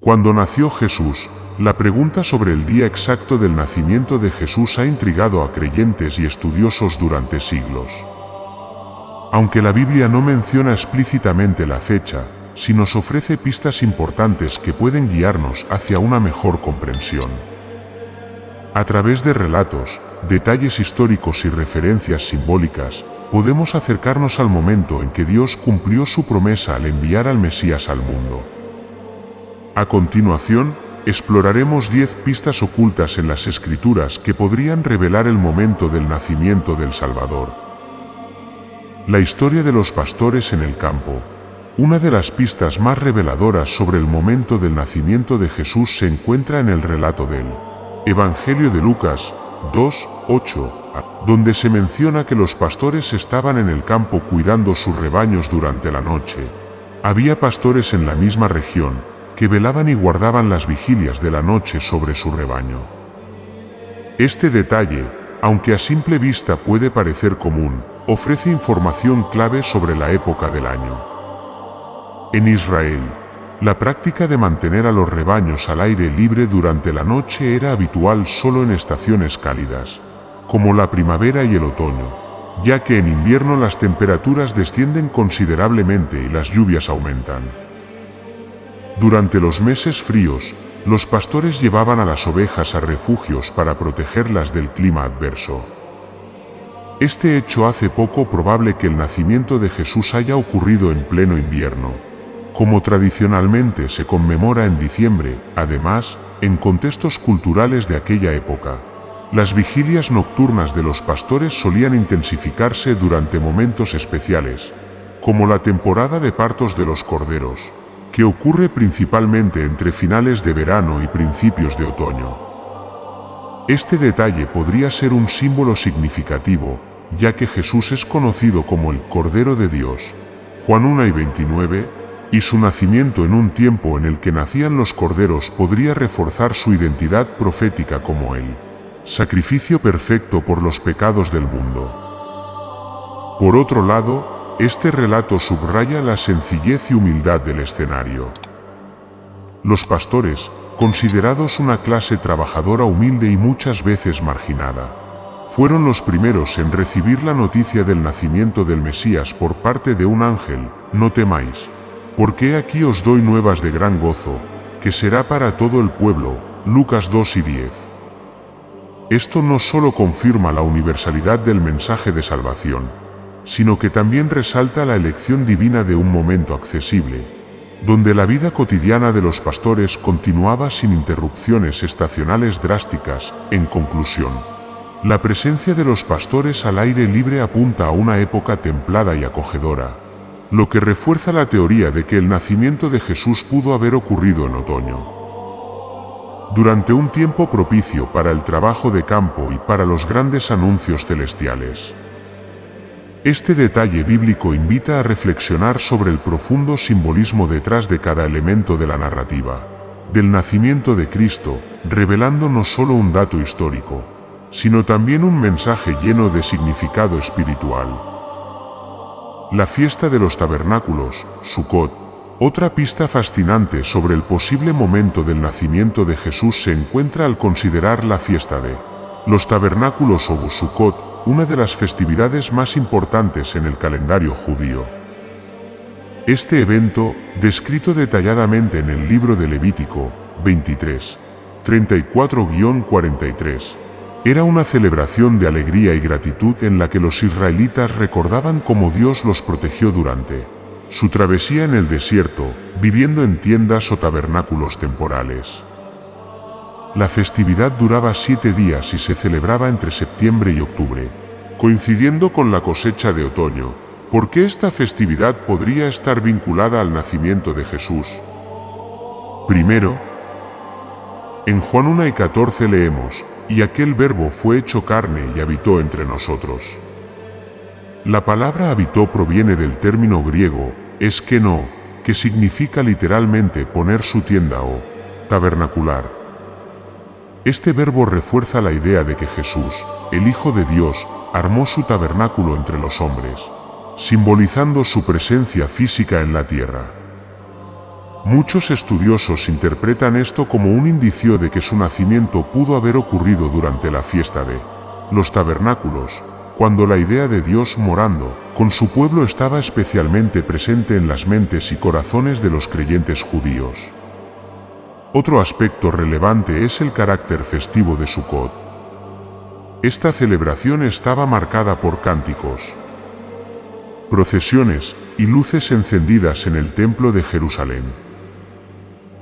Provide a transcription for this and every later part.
Cuando nació Jesús, la pregunta sobre el día exacto del nacimiento de Jesús ha intrigado a creyentes y estudiosos durante siglos. Aunque la Biblia no menciona explícitamente la fecha, sí nos ofrece pistas importantes que pueden guiarnos hacia una mejor comprensión. A través de relatos, detalles históricos y referencias simbólicas, podemos acercarnos al momento en que Dios cumplió su promesa al enviar al Mesías al mundo. A continuación, exploraremos 10 pistas ocultas en las Escrituras que podrían revelar el momento del nacimiento del Salvador. La historia de los pastores en el campo. Una de las pistas más reveladoras sobre el momento del nacimiento de Jesús se encuentra en el relato del Evangelio de Lucas 2:8, donde se menciona que los pastores estaban en el campo cuidando sus rebaños durante la noche. Había pastores en la misma región que velaban y guardaban las vigilias de la noche sobre su rebaño. Este detalle, aunque a simple vista puede parecer común, ofrece información clave sobre la época del año. En Israel, la práctica de mantener a los rebaños al aire libre durante la noche era habitual solo en estaciones cálidas, como la primavera y el otoño, ya que en invierno las temperaturas descienden considerablemente y las lluvias aumentan. Durante los meses fríos, los pastores llevaban a las ovejas a refugios para protegerlas del clima adverso. Este hecho hace poco probable que el nacimiento de Jesús haya ocurrido en pleno invierno, como tradicionalmente se conmemora en diciembre. Además, en contextos culturales de aquella época, las vigilias nocturnas de los pastores solían intensificarse durante momentos especiales, como la temporada de partos de los corderos, que ocurre principalmente entre finales de verano y principios de otoño. Este detalle podría ser un símbolo significativo, ya que Jesús es conocido como el Cordero de Dios, Juan 1:29, y su nacimiento en un tiempo en el que nacían los corderos podría reforzar su identidad profética como el sacrificio perfecto por los pecados del mundo. Por otro lado, este relato subraya la sencillez y humildad del escenario. Los pastores, considerados una clase trabajadora humilde y muchas veces marginada, fueron los primeros en recibir la noticia del nacimiento del Mesías por parte de un ángel. No temáis, porque he aquí os doy nuevas de gran gozo, que será para todo el pueblo. Lucas 2:10. Esto no solo confirma la universalidad del mensaje de salvación, sino que también resalta la elección divina de un momento accesible, donde la vida cotidiana de los pastores continuaba sin interrupciones estacionales drásticas. En conclusión, la presencia de los pastores al aire libre apunta a una época templada y acogedora, lo que refuerza la teoría de que el nacimiento de Jesús pudo haber ocurrido en otoño, durante un tiempo propicio para el trabajo de campo y para los grandes anuncios celestiales. Este detalle bíblico invita a reflexionar sobre el profundo simbolismo detrás de cada elemento de la narrativa del nacimiento de Cristo, revelando no solo un dato histórico, sino también un mensaje lleno de significado espiritual. La fiesta de los tabernáculos, Sukkot. Otra pista fascinante sobre el posible momento del nacimiento de Jesús se encuentra al considerar la fiesta de los tabernáculos o Sukkot, una de las festividades más importantes en el calendario judío. Este evento, descrito detalladamente en el libro de Levítico 23, 34-43, era una celebración de alegría y gratitud en la que los israelitas recordaban cómo Dios los protegió durante su travesía en el desierto, viviendo en tiendas o tabernáculos temporales. La festividad duraba 7 días y se celebraba entre septiembre y octubre, coincidiendo con la cosecha de otoño. ¿Por qué esta festividad podría estar vinculada al nacimiento de Jesús? Primero, en Juan 1:14 leemos: «Y aquel Verbo fue hecho carne y habitó entre nosotros». La palabra habitó proviene del término griego eskeno, que significa literalmente poner su tienda o tabernacular. Este verbo refuerza la idea de que Jesús, el Hijo de Dios, armó su tabernáculo entre los hombres, simbolizando su presencia física en la tierra. Muchos estudiosos interpretan esto como un indicio de que su nacimiento pudo haber ocurrido durante la fiesta de los tabernáculos, cuando la idea de Dios morando con su pueblo estaba especialmente presente en las mentes y corazones de los creyentes judíos. Otro aspecto relevante es el carácter festivo de Sukkot. Esta celebración estaba marcada por cánticos, procesiones y luces encendidas en el templo de Jerusalén.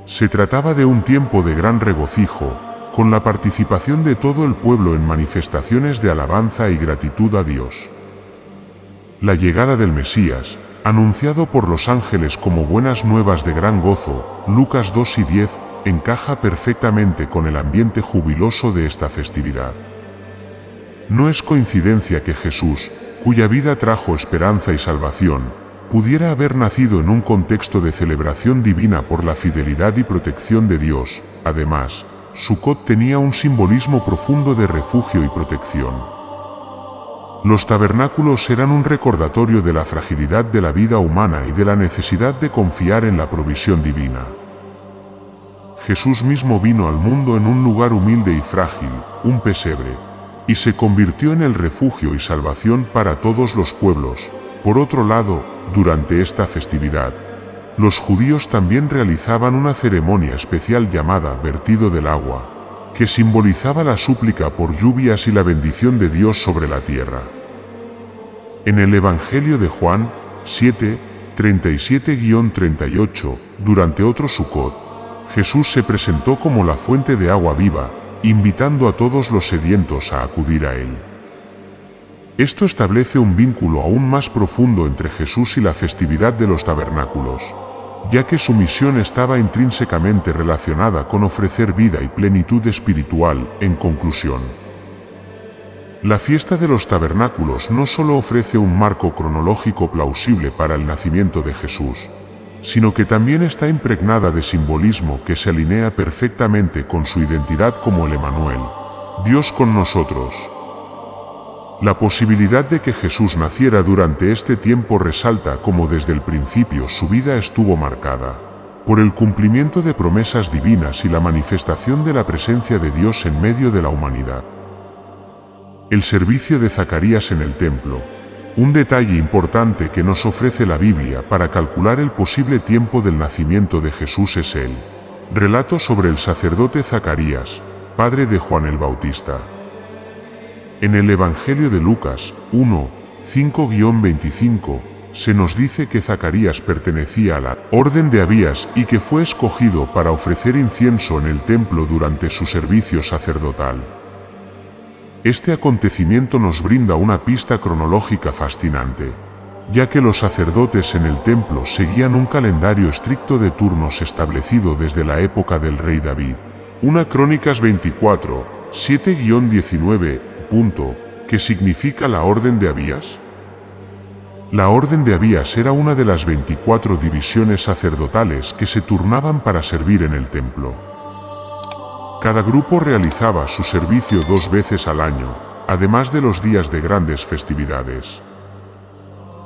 Se trataba de un tiempo de gran regocijo, con la participación de todo el pueblo en manifestaciones de alabanza y gratitud a Dios. La llegada del Mesías, anunciado por los ángeles como buenas nuevas de gran gozo, Lucas 2 y 10, encaja perfectamente con el ambiente jubiloso de esta festividad. No es coincidencia que Jesús, cuya vida trajo esperanza y salvación, pudiera haber nacido en un contexto de celebración divina por la fidelidad y protección de Dios. Además, Sukkot tenía un simbolismo profundo de refugio y protección. Los tabernáculos eran un recordatorio de la fragilidad de la vida humana y de la necesidad de confiar en la provisión divina. Jesús mismo vino al mundo en un lugar humilde y frágil, un pesebre, y se convirtió en el refugio y salvación para todos los pueblos. Por otro lado, durante esta festividad, los judíos también realizaban una ceremonia especial llamada vertido del agua, que simbolizaba la súplica por lluvias y la bendición de Dios sobre la tierra. En el Evangelio de Juan 7, 37-38, durante otro Sukkot, Jesús se presentó como la fuente de agua viva, invitando a todos los sedientos a acudir a él. Esto establece un vínculo aún más profundo entre Jesús y la festividad de los tabernáculos, ya que su misión estaba intrínsecamente relacionada con ofrecer vida y plenitud espiritual. En conclusión, la fiesta de los tabernáculos no solo ofrece un marco cronológico plausible para el nacimiento de Jesús, sino que también está impregnada de simbolismo que se alinea perfectamente con su identidad como el Emanuel, Dios con nosotros. La posibilidad de que Jesús naciera durante este tiempo resalta cómo desde el principio su vida estuvo marcada por el cumplimiento de promesas divinas y la manifestación de la presencia de Dios en medio de la humanidad. El servicio de Zacarías en el templo, un detalle importante que nos ofrece la Biblia para calcular el posible tiempo del nacimiento de Jesús, es el relato sobre el sacerdote Zacarías, padre de Juan el Bautista. En el Evangelio de Lucas 1, 5-25, se nos dice que Zacarías pertenecía a la orden de Abías y que fue escogido para ofrecer incienso en el templo durante su servicio sacerdotal. Este acontecimiento nos brinda una pista cronológica fascinante, ya que los sacerdotes en el templo seguían un calendario estricto de turnos establecido desde la época del rey David. Una Crónicas 24, 7-19, ¿qué significa la orden de Abías? La orden de Abías era una de las 24 divisiones sacerdotales que se turnaban para servir en el templo. Cada grupo realizaba su servicio 2 veces al año, además de los días de grandes festividades.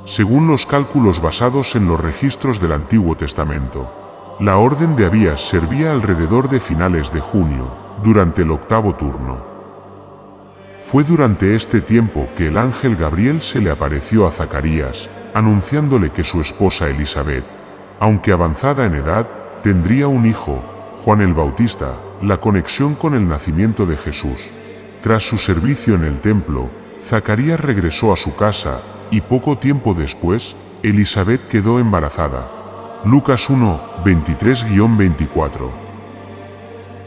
Según los cálculos basados en los registros del Antiguo Testamento, la orden de Abías servía alrededor de finales de junio, durante el 8º turno. Fue durante este tiempo que el ángel Gabriel se le apareció a Zacarías, anunciándole que su esposa Elisabet, aunque avanzada en edad, tendría un hijo, Juan el Bautista. La conexión con el nacimiento de Jesús. Tras su servicio en el templo, Zacarías regresó a su casa, y poco tiempo después, Elisabet quedó embarazada. Lucas 1, 23-24.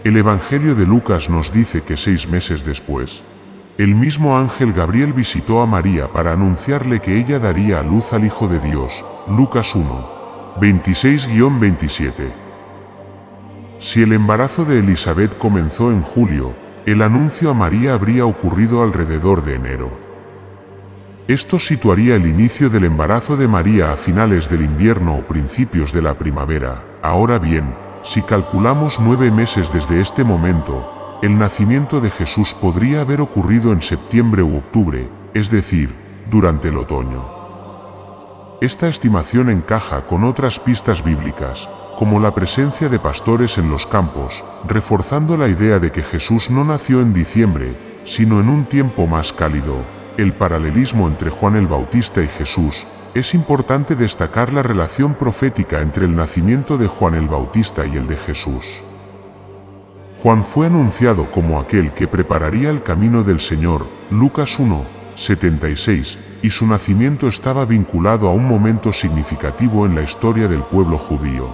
El Evangelio de Lucas nos dice que 6 meses después, el mismo ángel Gabriel visitó a María para anunciarle que ella daría a luz al Hijo de Dios. Lucas 1, 26-27. Si el embarazo de Elisabet comenzó en julio, el anuncio a María habría ocurrido alrededor de enero. Esto situaría el inicio del embarazo de María a finales del invierno o principios de la primavera. Ahora bien, si calculamos 9 meses desde este momento, el nacimiento de Jesús podría haber ocurrido en septiembre u octubre, es decir, durante el otoño. Esta estimación encaja con otras pistas bíblicas, como la presencia de pastores en los campos, reforzando la idea de que Jesús no nació en diciembre, sino en un tiempo más cálido. El paralelismo entre Juan el Bautista y Jesús. Es importante destacar la relación profética entre el nacimiento de Juan el Bautista y el de Jesús. Juan fue anunciado como aquel que prepararía el camino del Señor, Lucas 1:76, y su nacimiento estaba vinculado a un momento significativo en la historia del pueblo judío.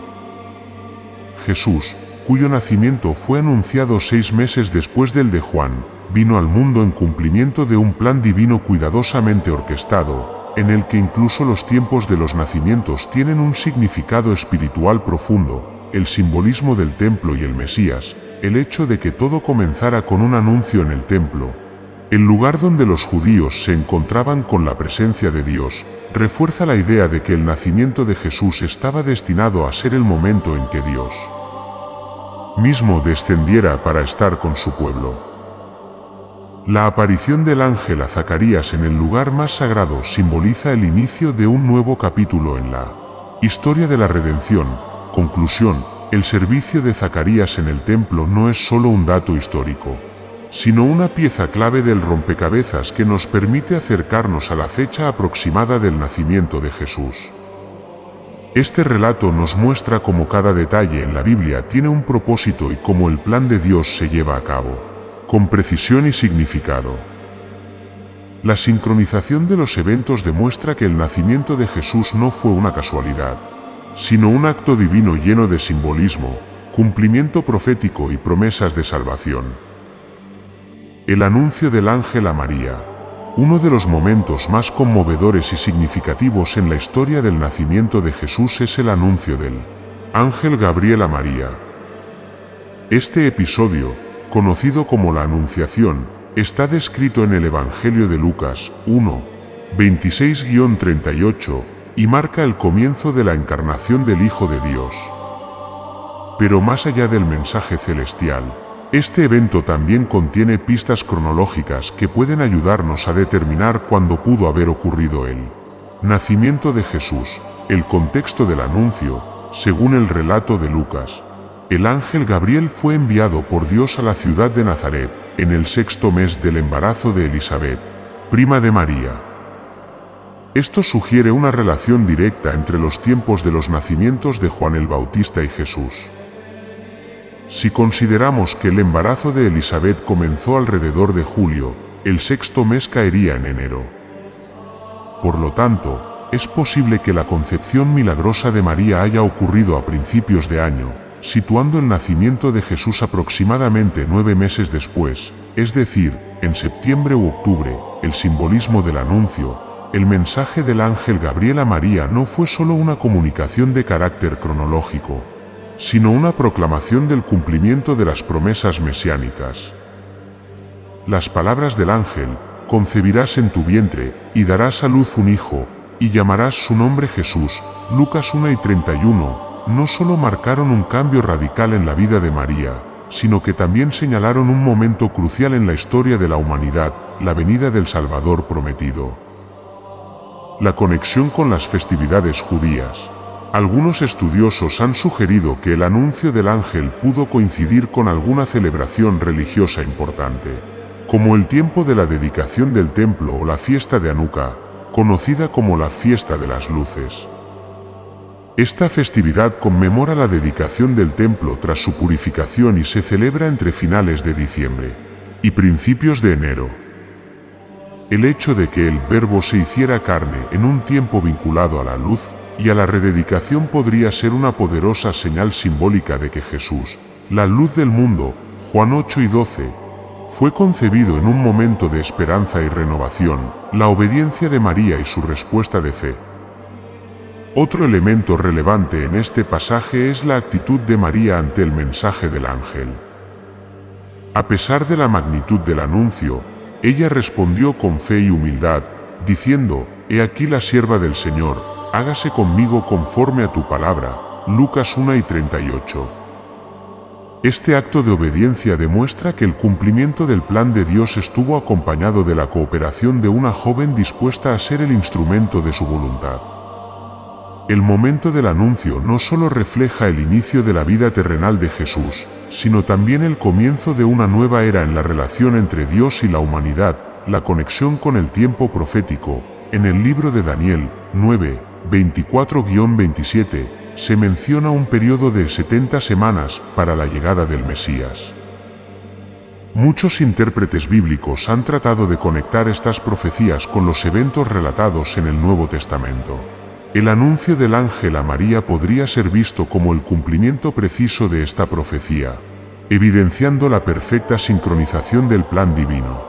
Jesús, cuyo nacimiento fue anunciado 6 meses después del de Juan, vino al mundo en cumplimiento de un plan divino cuidadosamente orquestado, en el que incluso los tiempos de los nacimientos tienen un significado espiritual profundo, el simbolismo del templo y el Mesías, el hecho de que todo comenzara con un anuncio en el templo, el lugar donde los judíos se encontraban con la presencia de Dios, refuerza la idea de que el nacimiento de Jesús estaba destinado a ser el momento en que Dios mismo descendiera para estar con su pueblo. La aparición del ángel a Zacarías en el lugar más sagrado simboliza el inicio de un nuevo capítulo en la historia de la redención. Conclusión: el servicio de Zacarías en el templo no es solo un dato histórico, sino una pieza clave del rompecabezas que nos permite acercarnos a la fecha aproximada del nacimiento de Jesús. Este relato nos muestra cómo cada detalle en la Biblia tiene un propósito y cómo el plan de Dios se lleva a cabo, con precisión y significado. La sincronización de los eventos demuestra que el nacimiento de Jesús no fue una casualidad, sino un acto divino lleno de simbolismo, cumplimiento profético y promesas de salvación. El anuncio del ángel a María. Uno de los momentos más conmovedores y significativos en la historia del nacimiento de Jesús es el anuncio del ángel Gabriel a María. Este episodio, conocido como la Anunciación, está descrito en el Evangelio de Lucas 1:26-38 y marca el comienzo de la encarnación del Hijo de Dios. Pero más allá del mensaje celestial, este evento también contiene pistas cronológicas que pueden ayudarnos a determinar cuándo pudo haber ocurrido el nacimiento de Jesús. El contexto del anuncio, según el relato de Lucas, el ángel Gabriel fue enviado por Dios a la ciudad de Nazaret, en el 6º mes del embarazo de Elisabet, prima de María. Esto sugiere una relación directa entre los tiempos de los nacimientos de Juan el Bautista y Jesús. Si consideramos que el embarazo de Elisabet comenzó alrededor de julio, el 6º mes caería en enero. Por lo tanto, es posible que la concepción milagrosa de María haya ocurrido a principios de año, situando el nacimiento de Jesús aproximadamente 9 meses después, es decir, en septiembre u octubre. El simbolismo del anuncio. El mensaje del ángel Gabriel a María no fue solo una comunicación de carácter cronológico, sino una proclamación del cumplimiento de las promesas mesiánicas. Las palabras del ángel: concebirás en tu vientre, y darás a luz un hijo, y llamarás su nombre Jesús, Lucas 1:31, no solo marcaron un cambio radical en la vida de María, sino que también señalaron un momento crucial en la historia de la humanidad, la venida del Salvador prometido. La conexión con las festividades judías. Algunos estudiosos han sugerido que el anuncio del ángel pudo coincidir con alguna celebración religiosa importante, como el tiempo de la dedicación del templo o la fiesta de Hanukkah, conocida como la fiesta de las luces. Esta festividad conmemora la dedicación del templo tras su purificación y se celebra entre finales de diciembre y principios de enero. El hecho de que el Verbo se hiciera carne en un tiempo vinculado a la luz y a la rededicación podría ser una poderosa señal simbólica de que Jesús, la luz del mundo, Juan 8:12, fue concebido en un momento de esperanza y renovación. La obediencia de María y su respuesta de fe. Otro elemento relevante en este pasaje es la actitud de María ante el mensaje del ángel. A pesar de la magnitud del anuncio, ella respondió con fe y humildad, diciendo: «He aquí la sierva del Señor, hágase conmigo conforme a tu palabra». Lucas 1:38. Este acto de obediencia demuestra que el cumplimiento del plan de Dios estuvo acompañado de la cooperación de una joven dispuesta a ser el instrumento de su voluntad. El momento del anuncio no solo refleja el inicio de la vida terrenal de Jesús, sino también el comienzo de una nueva era en la relación entre Dios y la humanidad, la conexión con el tiempo profético. En el libro de Daniel 9, 24-27, se menciona un periodo de 70 semanas para la llegada del Mesías. Muchos intérpretes bíblicos han tratado de conectar estas profecías con los eventos relatados en el Nuevo Testamento. El anuncio del ángel a María podría ser visto como el cumplimiento preciso de esta profecía, evidenciando la perfecta sincronización del plan divino.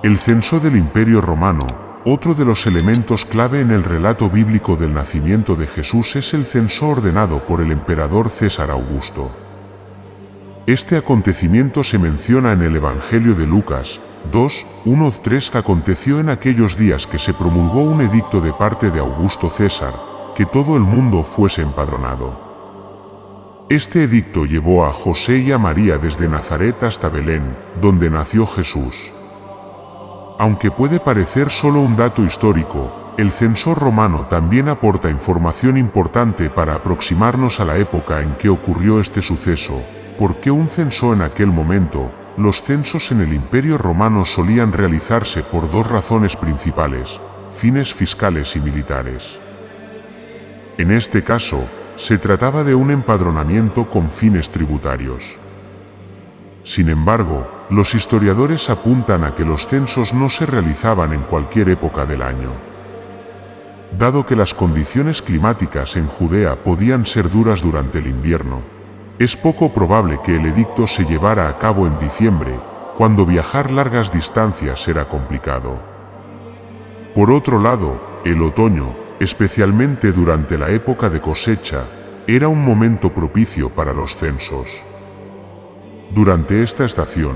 El censo del Imperio Romano, otro de los elementos clave en el relato bíblico del nacimiento de Jesús, es el censo ordenado por el emperador César Augusto. Este acontecimiento se menciona en el Evangelio de Lucas 2, 1-3, que aconteció en aquellos días que se promulgó un edicto de parte de Augusto César, que todo el mundo fuese empadronado. Este edicto llevó a José y a María desde Nazaret hasta Belén, donde nació Jesús. Aunque puede parecer solo un dato histórico, el censor romano también aporta información importante para aproximarnos a la época en que ocurrió este suceso. ¿Por qué un censo en aquel momento? Los censos en el Imperio Romano solían realizarse por dos razones principales: fines fiscales y militares. En este caso, se trataba de un empadronamiento con fines tributarios. Sin embargo, los historiadores apuntan a que los censos no se realizaban en cualquier época del año. Dado que las condiciones climáticas en Judea podían ser duras durante el invierno, es poco probable que el edicto se llevara a cabo en diciembre, cuando viajar largas distancias era complicado. Por otro lado, el otoño, especialmente durante la época de cosecha, era un momento propicio para los censos. Durante esta estación,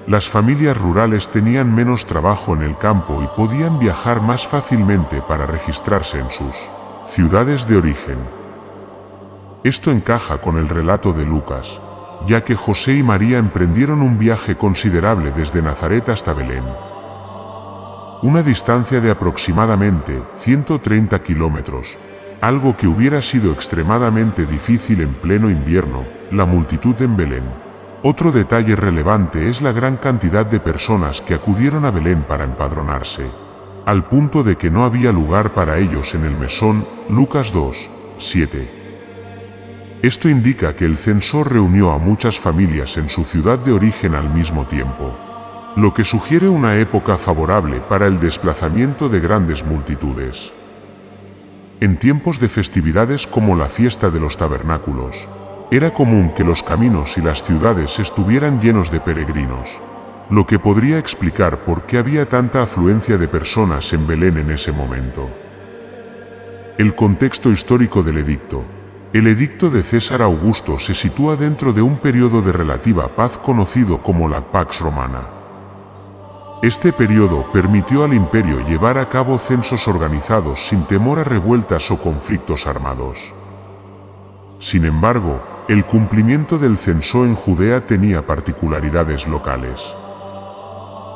las familias rurales tenían menos trabajo en el campo y podían viajar más fácilmente para registrarse en sus ciudades de origen. Esto encaja con el relato de Lucas, ya que José y María emprendieron un viaje considerable desde Nazaret hasta Belén. Una distancia de aproximadamente 130 kilómetros, algo que hubiera sido extremadamente difícil en pleno invierno. La multitud en Belén. Otro detalle relevante es la gran cantidad de personas que acudieron a Belén para empadronarse, al punto de que no había lugar para ellos en el mesón. Lucas 2, 7. Esto indica que el censor reunió a muchas familias en su ciudad de origen al mismo tiempo, lo que sugiere una época favorable para el desplazamiento de grandes multitudes. En tiempos de festividades como la fiesta de los tabernáculos, era común que los caminos y las ciudades estuvieran llenos de peregrinos, lo que podría explicar por qué había tanta afluencia de personas en Belén en ese momento. El contexto histórico del edicto. El edicto de César Augusto se sitúa dentro de un periodo de relativa paz conocido como la Pax Romana. Este periodo permitió al imperio llevar a cabo censos organizados sin temor a revueltas o conflictos armados. Sin embargo, el cumplimiento del censo en Judea tenía particularidades locales.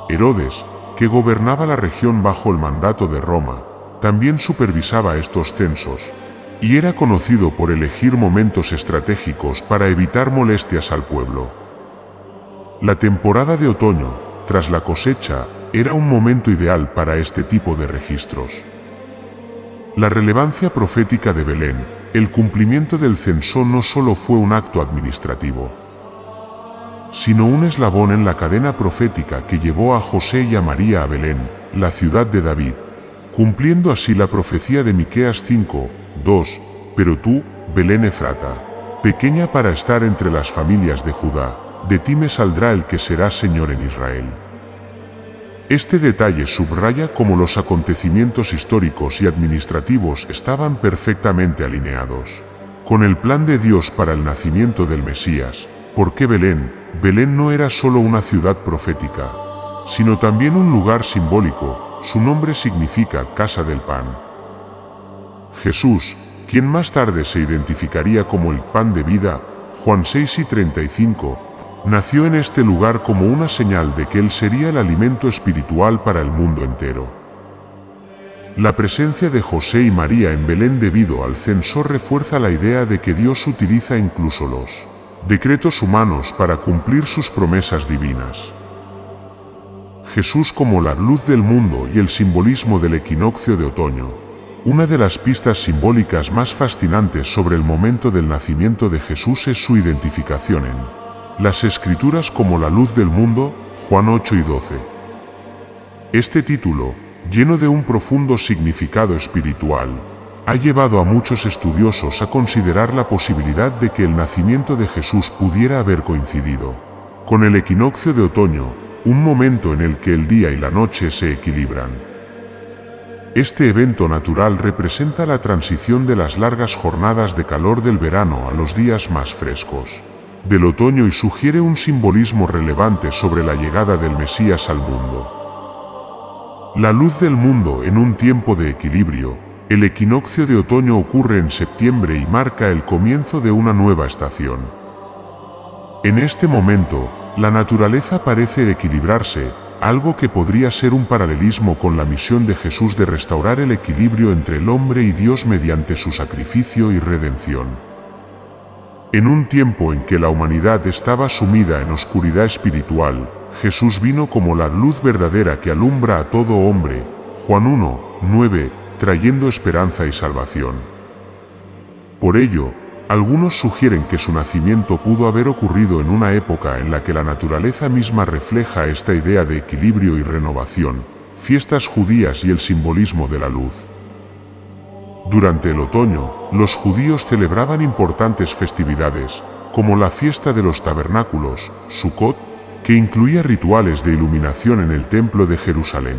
Herodes, que gobernaba la región bajo el mandato de Roma, también supervisaba estos censos, y era conocido por elegir momentos estratégicos para evitar molestias al pueblo. La temporada de otoño, tras la cosecha, era un momento ideal para este tipo de registros. La relevancia profética de Belén. El cumplimiento del censo no solo fue un acto administrativo, sino un eslabón en la cadena profética que llevó a José y a María a Belén, la ciudad de David, cumpliendo así la profecía de Miqueas 5, 2, pero tú, Belén Efrata, pequeña para estar entre las familias de Judá, de ti me saldrá el que será Señor en Israel. Este detalle subraya cómo los acontecimientos históricos y administrativos estaban perfectamente alineados con el plan de Dios para el nacimiento del Mesías. ¿Por qué Belén? Belén no era solo una ciudad profética, sino también un lugar simbólico. Su nombre significa casa del pan. Jesús, quien más tarde se identificaría como el pan de vida, Juan 6:35, nació en este lugar como una señal de que Él sería el alimento espiritual para el mundo entero. La presencia de José y María en Belén debido al censo refuerza la idea de que Dios utiliza incluso los decretos humanos para cumplir sus promesas divinas. Jesús como la luz del mundo y el simbolismo del equinoccio de otoño. Una de las pistas simbólicas más fascinantes sobre el momento del nacimiento de Jesús es su identificación en las Escrituras como la luz del mundo, Juan 8 y 12. Este título, lleno de un profundo significado espiritual, ha llevado a muchos estudiosos a considerar la posibilidad de que el nacimiento de Jesús pudiera haber coincidido con el equinoccio de otoño, un momento en el que el día y la noche se equilibran. Este evento natural representa la transición de las largas jornadas de calor del verano a los días más frescos del otoño y sugiere un simbolismo relevante sobre la llegada del Mesías al mundo. La luz del mundo en un tiempo de equilibrio. El equinoccio de otoño ocurre en septiembre y marca el comienzo de una nueva estación. En este momento, la naturaleza parece equilibrarse, algo que podría ser un paralelismo con la misión de Jesús de restaurar el equilibrio entre el hombre y Dios mediante su sacrificio y redención. En un tiempo en que la humanidad estaba sumida en oscuridad espiritual, Jesús vino como la luz verdadera que alumbra a todo hombre, Juan 1, 9, trayendo esperanza y salvación. Por ello, algunos sugieren que su nacimiento pudo haber ocurrido en una época en la que la naturaleza misma refleja esta idea de equilibrio y renovación, fiestas judías y el simbolismo de la luz. Durante el otoño, los judíos celebraban importantes festividades, como la fiesta de los tabernáculos, Sukkot, que incluía rituales de iluminación en el templo de Jerusalén.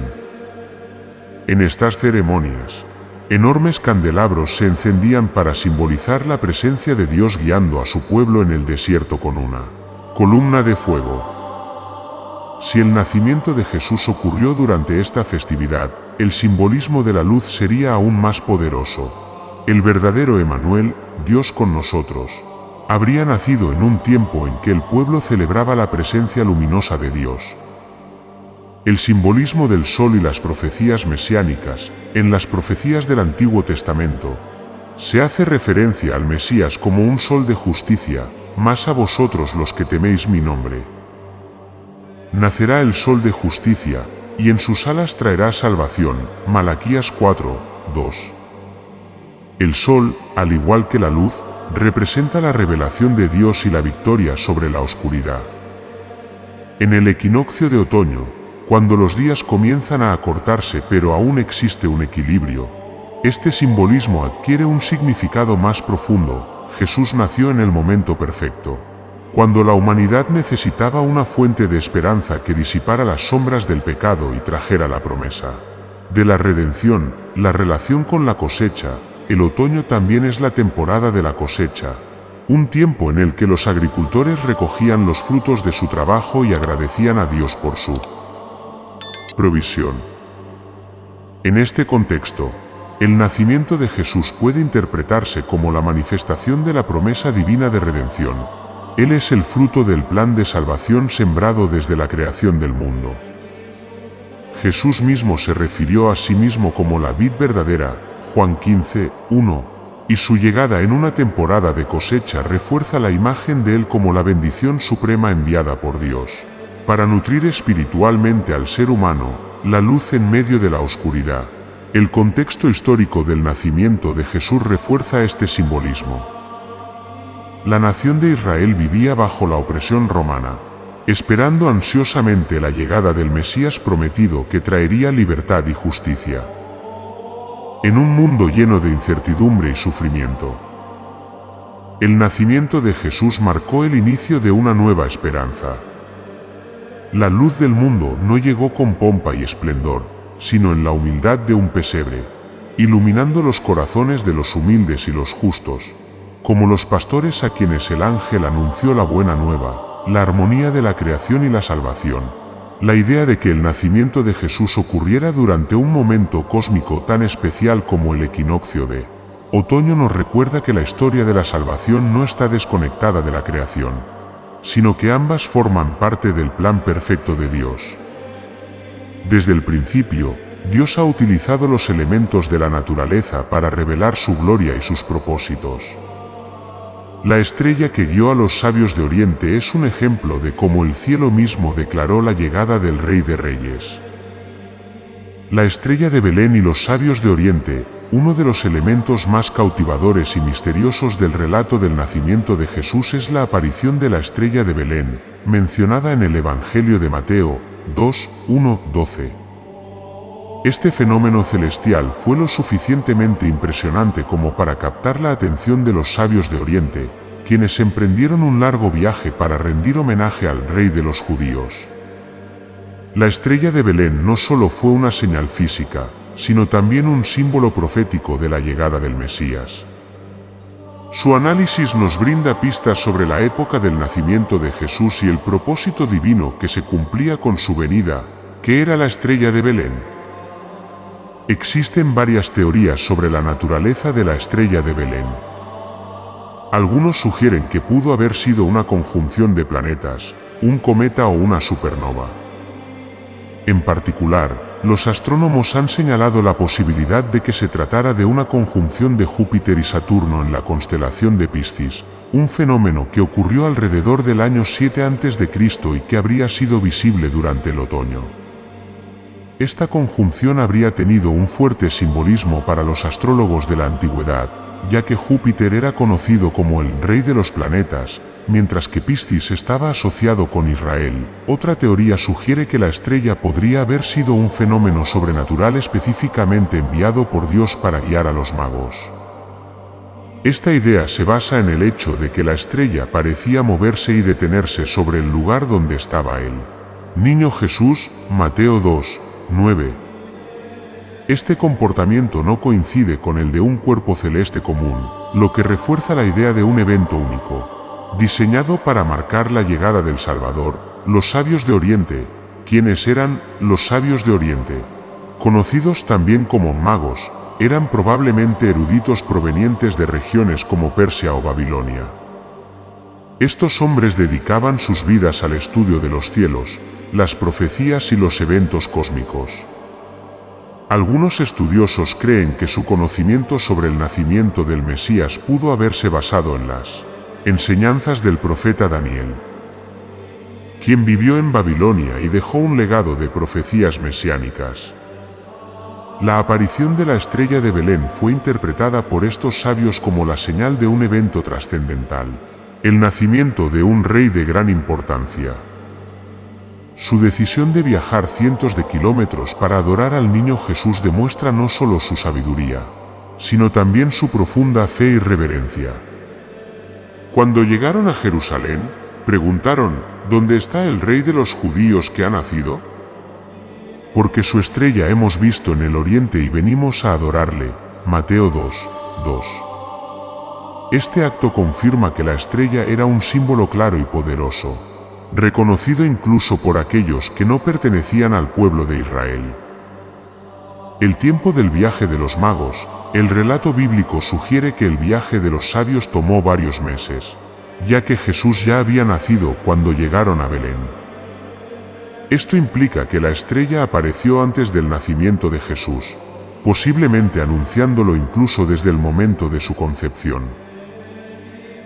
En estas ceremonias, enormes candelabros se encendían para simbolizar la presencia de Dios guiando a su pueblo en el desierto con una columna de fuego. Si el nacimiento de Jesús ocurrió durante esta festividad, el simbolismo de la luz sería aún más poderoso. El verdadero Emanuel, Dios con nosotros, habría nacido en un tiempo en que el pueblo celebraba la presencia luminosa de Dios. El simbolismo del sol y las profecías mesiánicas. En las profecías del Antiguo Testamento, se hace referencia al Mesías como un sol de justicia, más a vosotros los que teméis mi nombre. Nacerá el sol de justicia, y en sus alas traerá salvación. Malaquías 4, 2. El sol, al igual que la luz, representa la revelación de Dios y la victoria sobre la oscuridad. En el equinoccio de otoño, cuando los días comienzan a acortarse pero aún existe un equilibrio, este simbolismo adquiere un significado más profundo. Jesús nació en el momento perfecto, cuando la humanidad necesitaba una fuente de esperanza que disipara las sombras del pecado y trajera la promesa de la redención. La relación con la cosecha. El otoño también es la temporada de la cosecha, un tiempo en el que los agricultores recogían los frutos de su trabajo y agradecían a Dios por su provisión. En este contexto, el nacimiento de Jesús puede interpretarse como la manifestación de la promesa divina de redención. Él es el fruto del plan de salvación sembrado desde la creación del mundo. Jesús mismo se refirió a sí mismo como la vid verdadera, Juan 15, 1, y su llegada en una temporada de cosecha refuerza la imagen de Él como la bendición suprema enviada por Dios, para nutrir espiritualmente al ser humano, la luz en medio de la oscuridad. El contexto histórico del nacimiento de Jesús refuerza este simbolismo. La nación de Israel vivía bajo la opresión romana, esperando ansiosamente la llegada del Mesías prometido que traería libertad y justicia. En un mundo lleno de incertidumbre y sufrimiento, el nacimiento de Jesús marcó el inicio de una nueva esperanza. La luz del mundo no llegó con pompa y esplendor, sino en la humildad de un pesebre, iluminando los corazones de los humildes y los justos, como los pastores a quienes el ángel anunció la buena nueva, la armonía de la creación y la salvación. La idea de que el nacimiento de Jesús ocurriera durante un momento cósmico tan especial como el equinoccio de otoño nos recuerda que la historia de la salvación no está desconectada de la creación, sino que ambas forman parte del plan perfecto de Dios. Desde el principio, Dios ha utilizado los elementos de la naturaleza para revelar su gloria y sus propósitos. La estrella que guió a los sabios de Oriente es un ejemplo de cómo el cielo mismo declaró la llegada del Rey de Reyes. La estrella de Belén y los sabios de Oriente, uno de los elementos más cautivadores y misteriosos del relato del nacimiento de Jesús es la aparición de la estrella de Belén, mencionada en el Evangelio de Mateo 2, 1, 12. Este fenómeno celestial fue lo suficientemente impresionante como para captar la atención de los sabios de Oriente, quienes emprendieron un largo viaje para rendir homenaje al Rey de los judíos. La estrella de Belén no solo fue una señal física, sino también un símbolo profético de la llegada del Mesías. Su análisis nos brinda pistas sobre la época del nacimiento de Jesús y el propósito divino que se cumplía con su venida, que era la estrella de Belén. Existen varias teorías sobre la naturaleza de la estrella de Belén. Algunos sugieren que pudo haber sido una conjunción de planetas, un cometa o una supernova. En particular, los astrónomos han señalado la posibilidad de que se tratara de una conjunción de Júpiter y Saturno en la constelación de Piscis, un fenómeno que ocurrió alrededor del año 7 a.C. y que habría sido visible durante el otoño. Esta conjunción habría tenido un fuerte simbolismo para los astrólogos de la antigüedad, ya que Júpiter era conocido como el rey de los planetas, mientras que Piscis estaba asociado con Israel. Otra teoría sugiere que la estrella podría haber sido un fenómeno sobrenatural específicamente enviado por Dios para guiar a los magos. Esta idea se basa en el hecho de que la estrella parecía moverse y detenerse sobre el lugar donde estaba el niño Jesús, Mateo 2, 9. Este comportamiento no coincide con el de un cuerpo celeste común, lo que refuerza la idea de un evento único, diseñado para marcar la llegada del Salvador. Los sabios de Oriente. ¿Quiénes eran los sabios de Oriente? Conocidos también como magos, eran probablemente eruditos provenientes de regiones como Persia o Babilonia. Estos hombres dedicaban sus vidas al estudio de los cielos, las profecías y los eventos cósmicos. Algunos estudiosos creen que su conocimiento sobre el nacimiento del Mesías pudo haberse basado en las enseñanzas del profeta Daniel, quien vivió en Babilonia y dejó un legado de profecías mesiánicas. La aparición de la estrella de Belén fue interpretada por estos sabios como la señal de un evento trascendental, el nacimiento de un rey de gran importancia. Su decisión de viajar cientos de kilómetros para adorar al niño Jesús demuestra no solo su sabiduría, sino también su profunda fe y reverencia. Cuando llegaron a Jerusalén, preguntaron, ¿dónde está el rey de los judíos que ha nacido? Porque su estrella hemos visto en el oriente y venimos a adorarle. Mateo 2, 2. Este acto confirma que la estrella era un símbolo claro y poderoso, reconocido incluso por aquellos que no pertenecían al pueblo de Israel. El tiempo del viaje de los magos. El relato bíblico sugiere que el viaje de los sabios tomó varios meses, ya que Jesús ya había nacido cuando llegaron a Belén. Esto implica que la estrella apareció antes del nacimiento de Jesús, posiblemente anunciándolo incluso desde el momento de su concepción.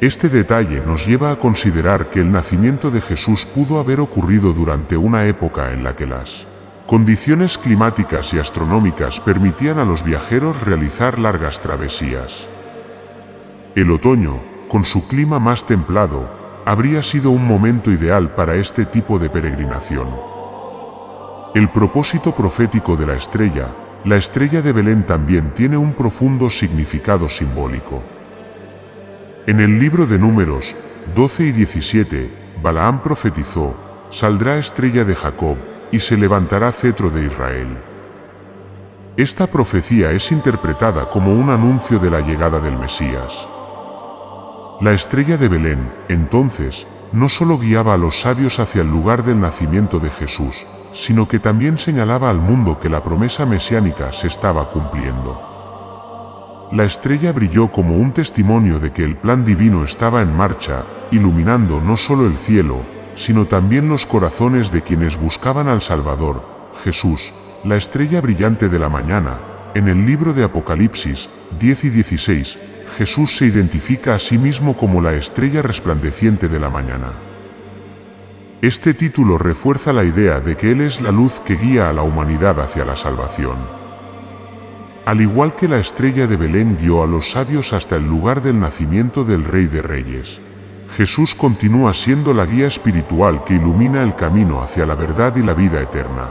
Este detalle nos lleva a considerar que el nacimiento de Jesús pudo haber ocurrido durante una época en la que las condiciones climáticas y astronómicas permitían a los viajeros realizar largas travesías. El otoño, con su clima más templado, habría sido un momento ideal para este tipo de peregrinación. El propósito profético de la estrella de Belén también tiene un profundo significado simbólico. En el libro de Números 12 y 17, Balaam profetizó, «Saldrá estrella de Jacob, y se levantará cetro de Israel». Esta profecía es interpretada como un anuncio de la llegada del Mesías. La estrella de Belén, entonces, no solo guiaba a los sabios hacia el lugar del nacimiento de Jesús, sino que también señalaba al mundo que la promesa mesiánica se estaba cumpliendo. La estrella brilló como un testimonio de que el plan divino estaba en marcha, iluminando no solo el cielo, sino también los corazones de quienes buscaban al Salvador, Jesús, la estrella brillante de la mañana. En el libro de Apocalipsis 10 y 16, Jesús se identifica a sí mismo como la estrella resplandeciente de la mañana. Este título refuerza la idea de que Él es la luz que guía a la humanidad hacia la salvación. Al igual que la estrella de Belén guió a los sabios hasta el lugar del nacimiento del Rey de Reyes, Jesús continúa siendo la guía espiritual que ilumina el camino hacia la verdad y la vida eterna.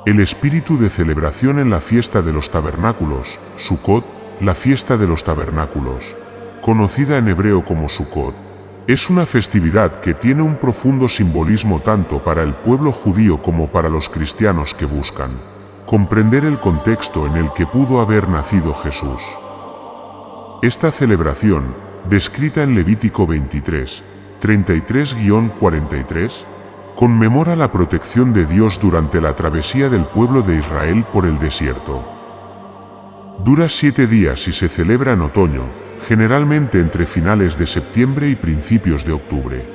El espíritu de celebración en la fiesta de los tabernáculos, Sukkot, la fiesta de los tabernáculos, conocida en hebreo como Sukkot, es una festividad que tiene un profundo simbolismo tanto para el pueblo judío como para los cristianos que buscan comprender el contexto en el que pudo haber nacido Jesús. Esta celebración, descrita en Levítico 23, 33-43, conmemora la protección de Dios durante la travesía del pueblo de Israel por el desierto. Dura 7 días y se celebra en otoño, generalmente entre finales de septiembre y principios de octubre.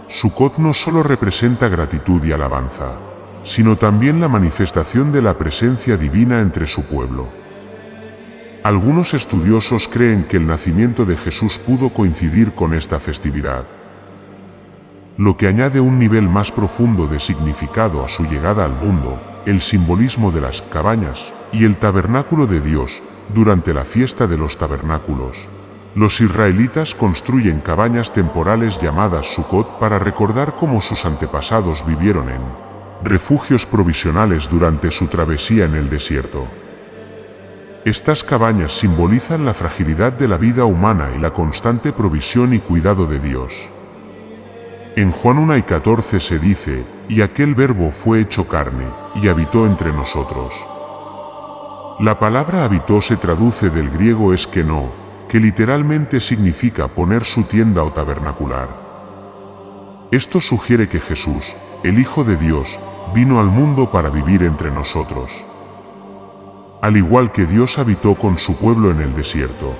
Sukkot no solo representa gratitud y alabanza, sino también la manifestación de la presencia divina entre su pueblo. Algunos estudiosos creen que el nacimiento de Jesús pudo coincidir con esta festividad, lo que añade un nivel más profundo de significado a su llegada al mundo. El simbolismo de las cabañas y el tabernáculo de Dios. Durante la fiesta de los tabernáculos, los israelitas construyen cabañas temporales llamadas Sukkot para recordar cómo sus antepasados vivieron en refugios provisionales durante su travesía en el desierto. Estas cabañas simbolizan la fragilidad de la vida humana y la constante provisión y cuidado de Dios. En Juan 1 y 14 se dice, y aquel verbo fue hecho carne, y habitó entre nosotros. La palabra habitó se traduce del griego eskenó, que literalmente significa poner su tienda o tabernacular. Esto sugiere que Jesús, el Hijo de Dios, vino al mundo para vivir entre nosotros. Al igual que Dios habitó con su pueblo en el desierto.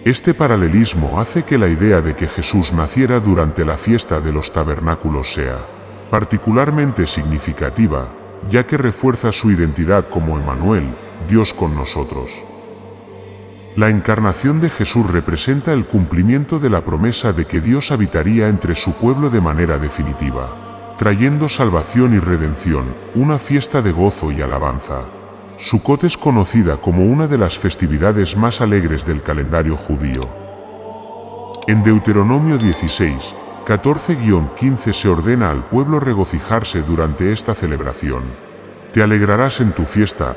Este paralelismo hace que la idea de que Jesús naciera durante la fiesta de los tabernáculos sea particularmente significativa, ya que refuerza su identidad como Emmanuel, Dios con nosotros. La encarnación de Jesús representa el cumplimiento de la promesa de que Dios habitaría entre su pueblo de manera definitiva, trayendo salvación y redención, una fiesta de gozo y alabanza. Sukkot es conocida como una de las festividades más alegres del calendario judío. En Deuteronomio 16, 14-15 se ordena al pueblo regocijarse durante esta celebración. Te alegrarás en tu fiesta,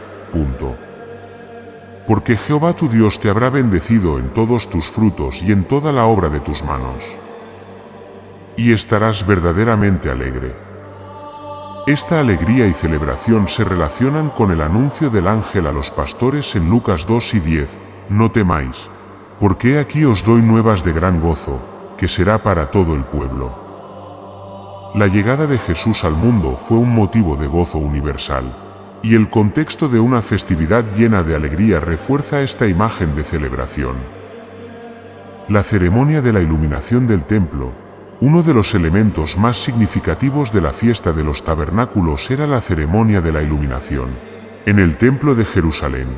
porque Jehová tu Dios te habrá bendecido en todos tus frutos y en toda la obra de tus manos. Y estarás verdaderamente alegre. Esta alegría y celebración se relacionan con el anuncio del ángel a los pastores en Lucas 2 y 10, no temáis, porque he aquí os doy nuevas de gran gozo, que será para todo el pueblo. La llegada de Jesús al mundo fue un motivo de gozo universal, y el contexto de una festividad llena de alegría refuerza esta imagen de celebración. La ceremonia de la iluminación del templo. Uno de los elementos más significativos de la fiesta de los tabernáculos era la ceremonia de la iluminación, en el templo de Jerusalén.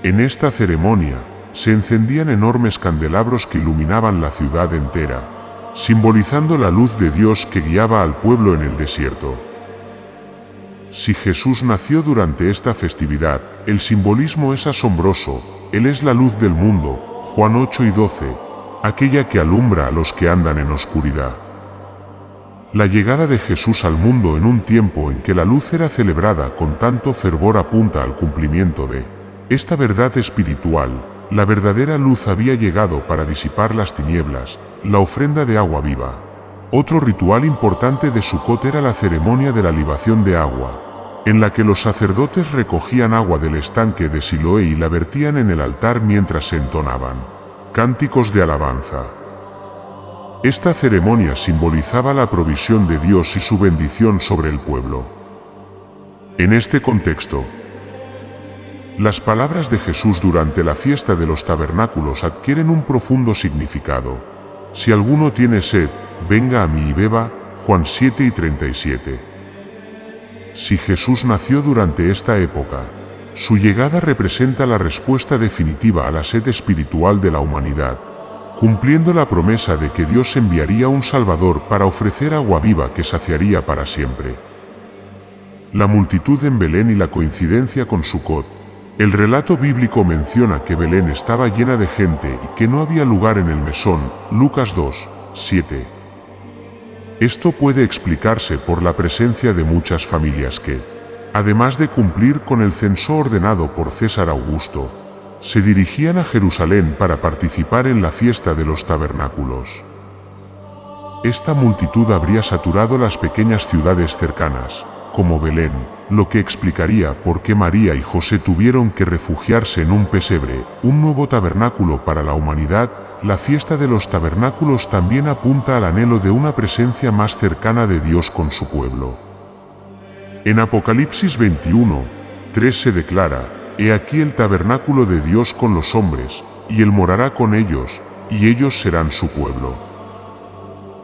En esta ceremonia, se encendían enormes candelabros que iluminaban la ciudad entera, simbolizando la luz de Dios que guiaba al pueblo en el desierto. Si Jesús nació durante esta festividad, el simbolismo es asombroso. Él es la luz del mundo, Juan 8 y 12, aquella que alumbra a los que andan en oscuridad. La llegada de Jesús al mundo en un tiempo en que la luz era celebrada con tanto fervor apunta al cumplimiento de esta verdad espiritual. La verdadera luz había llegado para disipar las tinieblas, la ofrenda de agua viva. Otro ritual importante de Sukkot era la ceremonia de la libación de agua, en la que los sacerdotes recogían agua del estanque de Siloé y la vertían en el altar mientras se entonaban cánticos de alabanza. Esta ceremonia simbolizaba la provisión de Dios y su bendición sobre el pueblo. En este contexto, las palabras de Jesús durante la fiesta de los tabernáculos adquieren un profundo significado. Si alguno tiene sed, venga a mí y beba, Juan 7 y 37. si Jesús nació durante esta época, su llegada representa la respuesta definitiva a la sed espiritual de la humanidad, cumpliendo la promesa de que Dios enviaría un Salvador para ofrecer agua viva que saciaría para siempre. La multitud en Belén y la coincidencia con Sucot. El relato bíblico menciona que Belén estaba llena de gente y que no había lugar en el mesón, Lucas 2, 7. Esto puede explicarse por la presencia de muchas familias que, además de cumplir con el censo ordenado por César Augusto, se dirigían a Jerusalén para participar en la fiesta de los tabernáculos. Esta multitud habría saturado las pequeñas ciudades cercanas, como Belén, lo que explicaría por qué María y José tuvieron que refugiarse en un pesebre, un nuevo tabernáculo para la humanidad. La fiesta de los tabernáculos también apunta al anhelo de una presencia más cercana de Dios con su pueblo. En Apocalipsis 21, 3 se declara: «He aquí el tabernáculo de Dios con los hombres, y Él morará con ellos, y ellos serán su pueblo».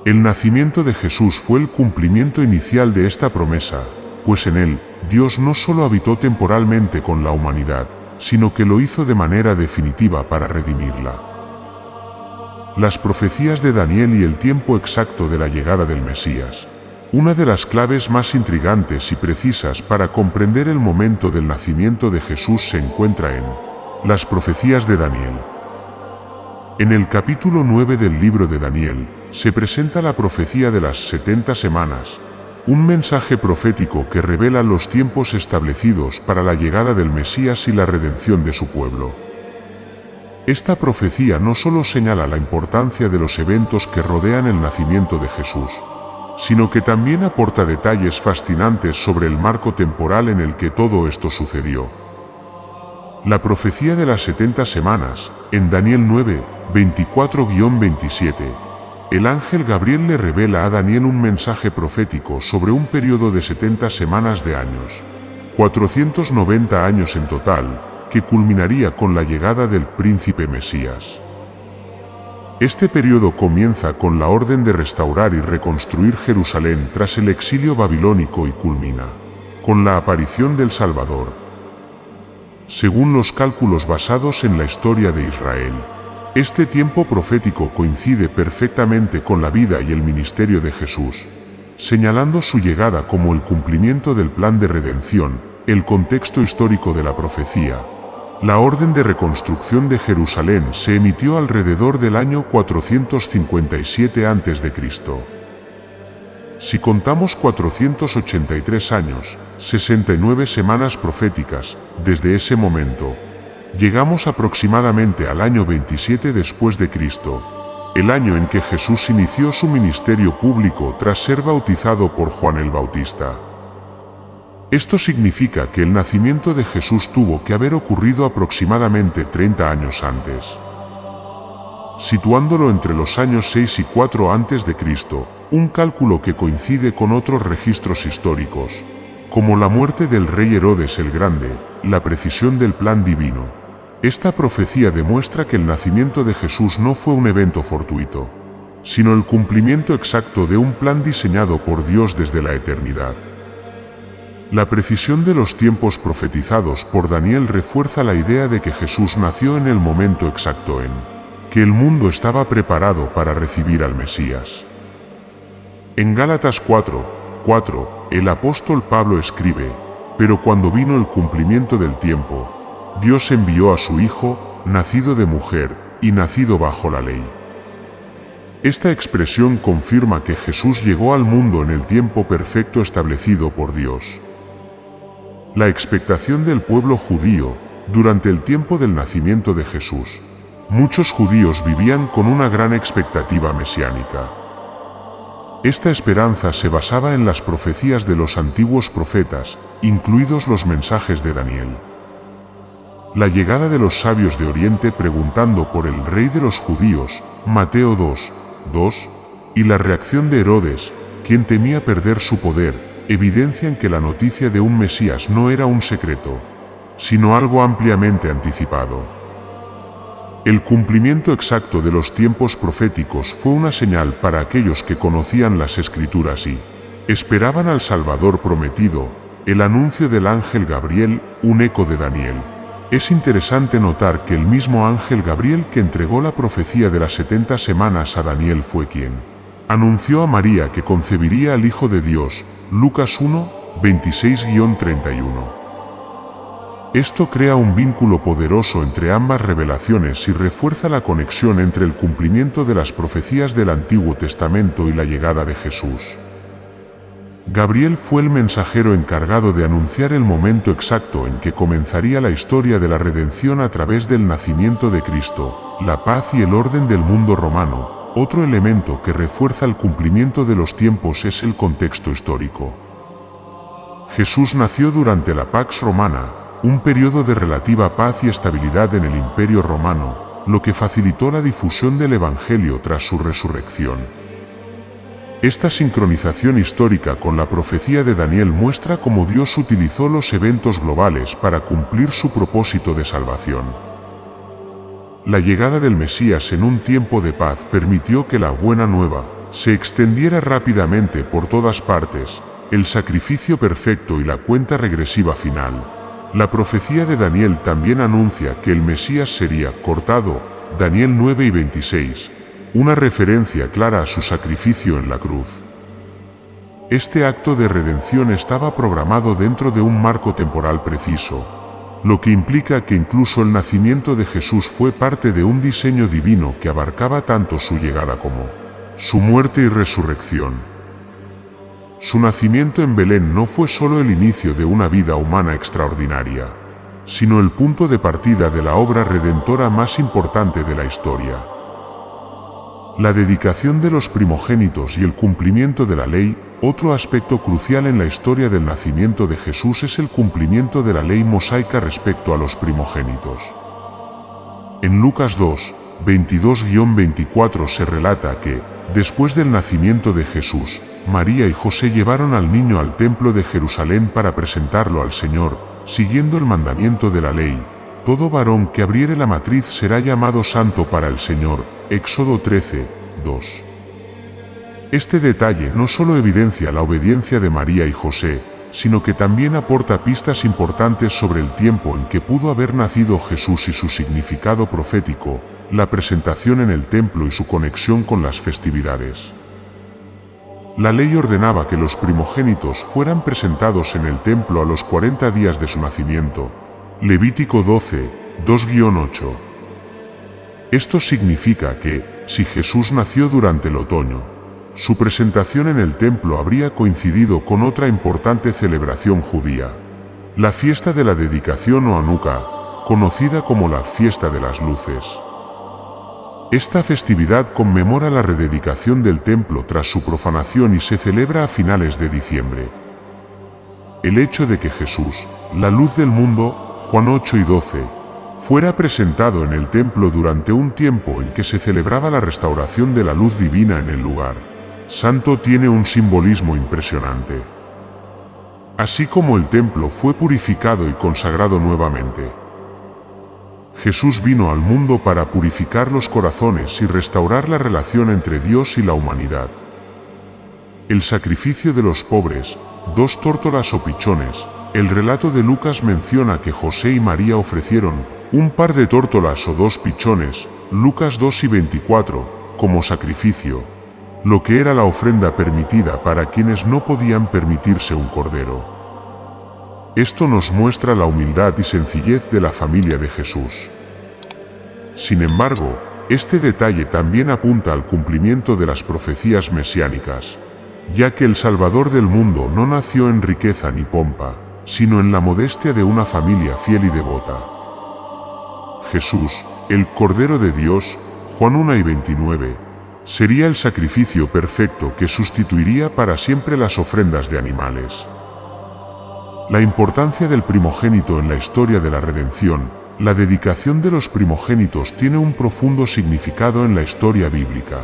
El nacimiento de Jesús fue el cumplimiento inicial de esta promesa, pues en él, Dios no solo habitó temporalmente con la humanidad, sino que lo hizo de manera definitiva para redimirla. Las profecías de Daniel y el tiempo exacto de la llegada del Mesías. Una de las claves más intrigantes y precisas para comprender el momento del nacimiento de Jesús se encuentra en las profecías de Daniel. En el capítulo 9 del libro de Daniel, se presenta la profecía de las 70 semanas, un mensaje profético que revela los tiempos establecidos para la llegada del Mesías y la redención de su pueblo. Esta profecía no solo señala la importancia de los eventos que rodean el nacimiento de Jesús, sino que también aporta detalles fascinantes sobre el marco temporal en el que todo esto sucedió. La profecía de las 70 semanas, en Daniel 9, 24-27, el ángel Gabriel le revela a Daniel un mensaje profético sobre un periodo de 70 semanas de años, 490 años en total, que culminaría con la llegada del príncipe Mesías. Este periodo comienza con la orden de restaurar y reconstruir Jerusalén tras el exilio babilónico y culmina con la aparición del Salvador. Según los cálculos basados en la historia de Israel, este tiempo profético coincide perfectamente con la vida y el ministerio de Jesús, señalando su llegada como el cumplimiento del plan de redención. El contexto histórico de la profecía. La orden de reconstrucción de Jerusalén se emitió alrededor del año 457 a.C. Si contamos 483 años, 69 semanas proféticas, desde ese momento, llegamos aproximadamente al año 27 después de Cristo, el año en que Jesús inició su ministerio público tras ser bautizado por Juan el Bautista. Esto significa que el nacimiento de Jesús tuvo que haber ocurrido aproximadamente 30 años antes. Situándolo entre los años 6 y 4 a.C., un cálculo que coincide con otros registros históricos, como la muerte del rey Herodes el Grande, la precisión del plan divino. Esta profecía demuestra que el nacimiento de Jesús no fue un evento fortuito, sino el cumplimiento exacto de un plan diseñado por Dios desde la eternidad. La precisión de los tiempos profetizados por Daniel refuerza la idea de que Jesús nació en el momento exacto en que el mundo estaba preparado para recibir al Mesías. En Gálatas 4:4, el apóstol Pablo escribe: «Pero cuando vino el cumplimiento del tiempo, Dios envió a su Hijo, nacido de mujer y nacido bajo la ley». Esta expresión confirma que Jesús llegó al mundo en el tiempo perfecto establecido por Dios. La expectación del pueblo judío, durante el tiempo del nacimiento de Jesús. Muchos judíos vivían con una gran expectativa mesiánica. Esta esperanza se basaba en las profecías de los antiguos profetas, incluidos los mensajes de Daniel. La llegada de los sabios de Oriente preguntando por el rey de los judíos, Mateo 2:2, y la reacción de Herodes, quien temía perder su poder, evidencian que la noticia de un Mesías no era un secreto, sino algo ampliamente anticipado. El cumplimiento exacto de los tiempos proféticos fue una señal para aquellos que conocían las Escrituras y esperaban al Salvador prometido. el anuncio del ángel Gabriel, un eco de Daniel. Es interesante notar que el mismo ángel Gabriel que entregó la profecía de las 70 semanas a Daniel fue quien anunció a María que concebiría al Hijo de Dios, Lucas 1, 26-31. Esto crea un vínculo poderoso entre ambas revelaciones y refuerza la conexión entre el cumplimiento de las profecías del Antiguo Testamento y la llegada de Jesús. Gabriel fue el mensajero encargado de anunciar el momento exacto en que comenzaría la historia de la redención a través del nacimiento de Cristo, la paz y el orden del mundo romano. Otro elemento que refuerza el cumplimiento de los tiempos es el contexto histórico. Jesús nació durante la Pax Romana, un periodo de relativa paz y estabilidad en el Imperio Romano, lo que facilitó la difusión del Evangelio tras su resurrección. Esta sincronización histórica con la profecía de Daniel muestra cómo Dios utilizó los eventos globales para cumplir su propósito de salvación. La llegada del Mesías en un tiempo de paz permitió que la buena nueva se extendiera rápidamente por todas partes, el sacrificio perfecto y la cuenta regresiva final. La profecía de Daniel también anuncia que el Mesías sería cortado, Daniel 9:26, una referencia clara a su sacrificio en la cruz. Este acto de redención estaba programado dentro de un marco temporal preciso, lo que implica que incluso el nacimiento de Jesús fue parte de un diseño divino que abarcaba tanto su llegada como su muerte y resurrección. Su nacimiento en Belén no fue solo el inicio de una vida humana extraordinaria, sino el punto de partida de la obra redentora más importante de la historia. La dedicación de los primogénitos y el cumplimiento de la ley. Otro aspecto crucial en la historia del nacimiento de Jesús es el cumplimiento de la ley mosaica respecto a los primogénitos. En Lucas 2, 22-24 se relata que, después del nacimiento de Jesús, María y José llevaron al niño al templo de Jerusalén para presentarlo al Señor, siguiendo el mandamiento de la ley. Todo varón que abriere la matriz será llamado santo para el Señor. Éxodo 13, 2. Este detalle no solo evidencia la obediencia de María y José, sino que también aporta pistas importantes sobre el tiempo en que pudo haber nacido Jesús y su significado profético, la presentación en el templo y su conexión con las festividades. La ley ordenaba que los primogénitos fueran presentados en el templo a los 40 días de su nacimiento. Levítico 12, 2-8. Esto significa que, si Jesús nació durante el otoño, su presentación en el templo habría coincidido con otra importante celebración judía, la fiesta de la dedicación o Hanukkah, conocida como la fiesta de las luces. Esta festividad conmemora la rededicación del templo tras su profanación y se celebra a finales de diciembre. El hecho de que Jesús, la luz del mundo, Juan 8:12, fuera presentado en el templo durante un tiempo en que se celebraba la restauración de la luz divina en el lugar santo tiene un simbolismo impresionante. Así como el templo fue purificado y consagrado nuevamente, Jesús vino al mundo para purificar los corazones y restaurar la relación entre Dios y la humanidad. El sacrificio de los pobres, 2 tórtolas o pichones. El relato de Lucas menciona que José y María ofrecieron un par de tórtolas o 2 pichones, Lucas 2:24, como sacrificio, lo que era la ofrenda permitida para quienes no podían permitirse un cordero. Esto nos muestra la humildad y sencillez de la familia de Jesús. Sin embargo, este detalle también apunta al cumplimiento de las profecías mesiánicas, ya que el Salvador del mundo no nació en riqueza ni pompa, sino en la modestia de una familia fiel y devota. Jesús, el Cordero de Dios, Juan 1:29, sería el sacrificio perfecto que sustituiría para siempre las ofrendas de animales. La importancia del primogénito en la historia de la redención. La dedicación de los primogénitos tiene un profundo significado en la historia bíblica.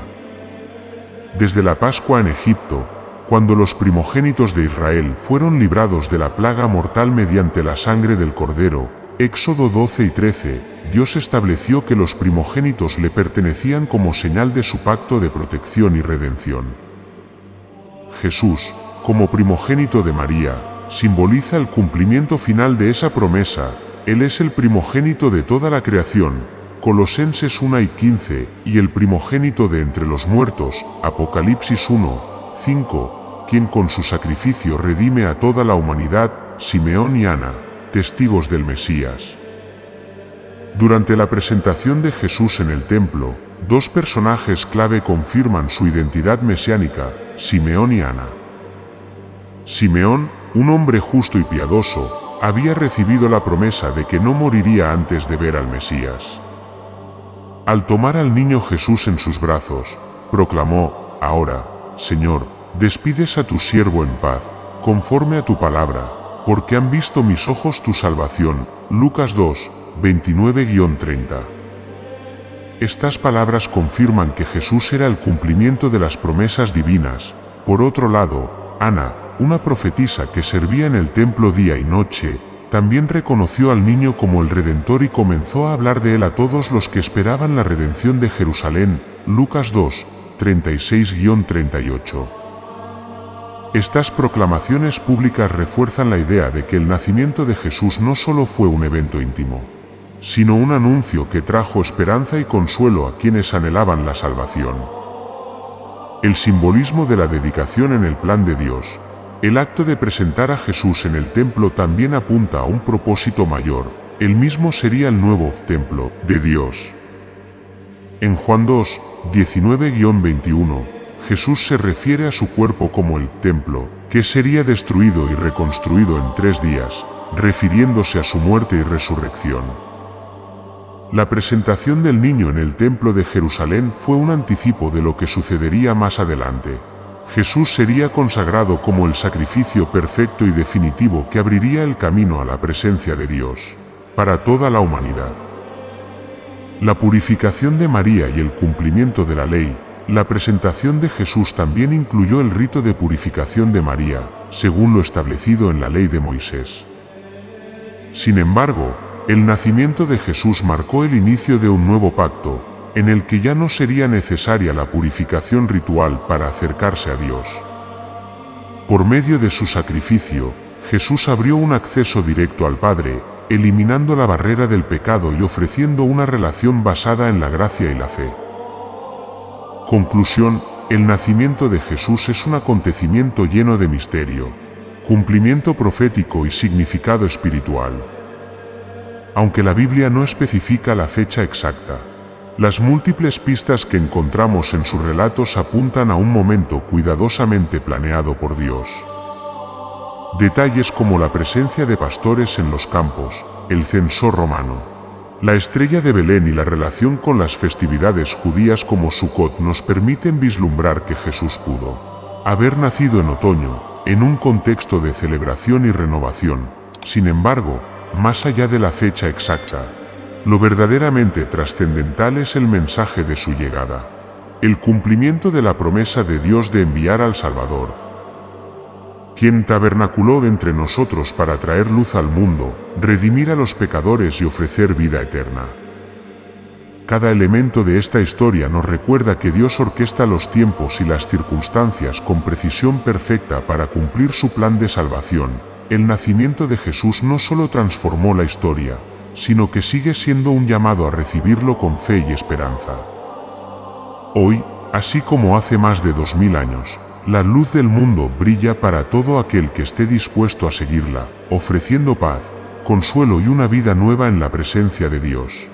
Desde la Pascua en Egipto, cuando los primogénitos de Israel fueron librados de la plaga mortal mediante la sangre del Cordero, Éxodo 12:13, Dios estableció que los primogénitos le pertenecían como señal de su pacto de protección y redención. Jesús, como primogénito de María, simboliza el cumplimiento final de esa promesa. Él es el primogénito de toda la creación, Colosenses 1:15, y el primogénito de entre los muertos, Apocalipsis 1:5, quien con su sacrificio redime a toda la humanidad, Simeón y Ana, testigos del Mesías. Durante la presentación de Jesús en el templo, dos personajes clave confirman su identidad mesiánica, Simeón y Ana. Simeón, un hombre justo y piadoso, había recibido la promesa de que no moriría antes de ver al Mesías. Al tomar al niño Jesús en sus brazos, proclamó: «Ahora, Señor, despides a tu siervo en paz, conforme a tu palabra, porque han visto mis ojos tu salvación». Lucas 2:29-30. Estas palabras confirman que Jesús era el cumplimiento de las promesas divinas. Por otro lado, Ana, una profetisa que servía en el templo día y noche, también reconoció al niño como el Redentor y comenzó a hablar de él a todos los que esperaban la redención de Jerusalén. Lucas 2:36-38. Estas proclamaciones públicas refuerzan la idea de que el nacimiento de Jesús no solo fue un evento íntimo, sino un anuncio que trajo esperanza y consuelo a quienes anhelaban la salvación. El simbolismo de la dedicación en el plan de Dios. El acto de presentar a Jesús en el templo también apunta a un propósito mayor. Él mismo sería el nuevo templo de Dios. En Juan 2:19-21, Jesús se refiere a su cuerpo como el templo, que sería destruido y reconstruido en 3 días, refiriéndose a su muerte y resurrección. La presentación del niño en el templo de Jerusalén fue un anticipo de lo que sucedería más adelante. Jesús sería consagrado como el sacrificio perfecto y definitivo que abriría el camino a la presencia de Dios para toda la humanidad. La purificación de María y el cumplimiento de la ley. La presentación de Jesús también incluyó el rito de purificación de María, según lo establecido en la ley de Moisés. Sin embargo, el nacimiento de Jesús marcó el inicio de un nuevo pacto, en el que ya no sería necesaria la purificación ritual para acercarse a Dios. Por medio de su sacrificio, Jesús abrió un acceso directo al Padre, eliminando la barrera del pecado y ofreciendo una relación basada en la gracia y la fe. Conclusión: el nacimiento de Jesús es un acontecimiento lleno de misterio, cumplimiento profético y significado espiritual. Aunque la Biblia no especifica la fecha exacta, las múltiples pistas que encontramos en sus relatos apuntan a un momento cuidadosamente planeado por Dios. Detalles como la presencia de pastores en los campos, el censo romano, la estrella de Belén y la relación con las festividades judías como Sukkot nos permiten vislumbrar que Jesús pudo haber nacido en otoño, en un contexto de celebración y renovación. Sin embargo, más allá de la fecha exacta, lo verdaderamente trascendental es el mensaje de su llegada, el cumplimiento de la promesa de Dios de enviar al Salvador, quien tabernaculó entre nosotros para traer luz al mundo, redimir a los pecadores y ofrecer vida eterna. Cada elemento de esta historia nos recuerda que Dios orquesta los tiempos y las circunstancias con precisión perfecta para cumplir su plan de salvación. El nacimiento de Jesús no solo transformó la historia, sino que sigue siendo un llamado a recibirlo con fe y esperanza. Hoy, así como hace más de 2000 años, la luz del mundo brilla para todo aquel que esté dispuesto a seguirla, ofreciendo paz, consuelo y una vida nueva en la presencia de Dios.